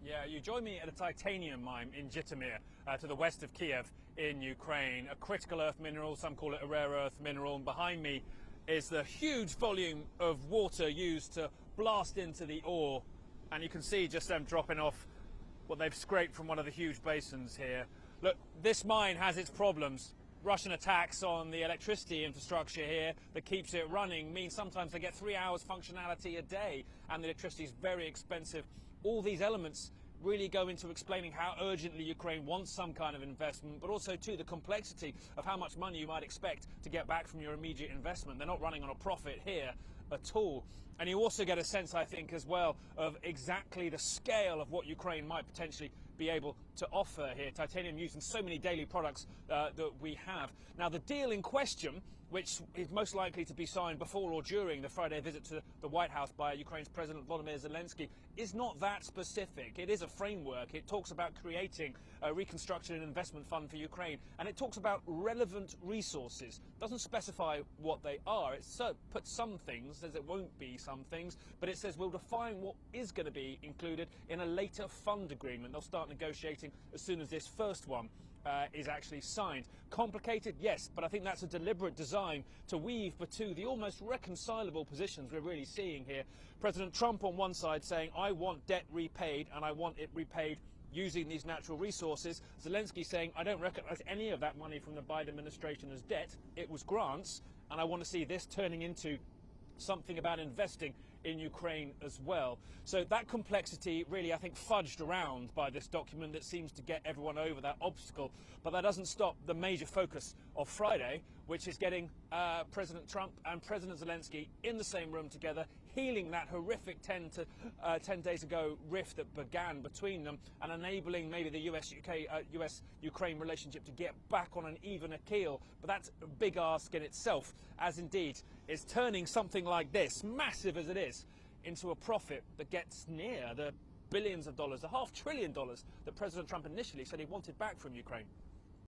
Yeah, you join me at a titanium mine in Zhytomyr, to the west of Kiev in Ukraine. A critical earth mineral, some call it a rare earth mineral, and behind me is the huge volume of water used to blast into the ore. And you can see just them dropping off what they've scraped from one of the huge basins here. Look, this mine has its problems. Russian attacks on the electricity infrastructure here that keeps it running means sometimes they get 3 hours functionality a day, and the electricity is very expensive. All these elements really go into explaining how urgently Ukraine wants some kind of investment, but also too the complexity of how much money you might expect to get back from your immediate investment. They're not running on a profit here at all. And you also get a sense, I think, as well, of exactly the scale of what Ukraine might potentially be able to offer here. Titanium used in so many daily products that we have. Now, the deal in question, which is most likely to be signed before or during the Friday visit to the White House by Ukraine's President Volodymyr Zelensky, is not that specific. It is a framework. It talks about creating a reconstruction and investment fund for Ukraine, and it talks about relevant resources. It doesn't specify what they are. It puts some things, says it won't be some things, but it says we'll define what is going to be included in a later fund agreement. They'll start negotiating as soon as this first one is actually signed. Complicated, yes, but I think that's a deliberate design to weave between the almost reconcilable positions we're really seeing here. President Trump on one side saying, I want debt repaid and I want it repaid using these natural resources. Zelensky saying, I don't recognize any of that money from the Biden administration as debt. It was grants, and I want to see this turning into something about investing in Ukraine as well. So that complexity really, I think, fudged around by this document that seems to get everyone over that obstacle. But that doesn't stop the major focus of Friday, which is getting President Trump and President Zelensky in the same room together, healing that horrific 10 days ago rift that began between them, and enabling maybe the US-Ukraine relationship to get back on an evener keel. But that's a big ask in itself, as indeed is turning something like this, massive as it is, into a profit that gets near the billions of dollars, the $500 billion that President Trump initially said he wanted back from Ukraine.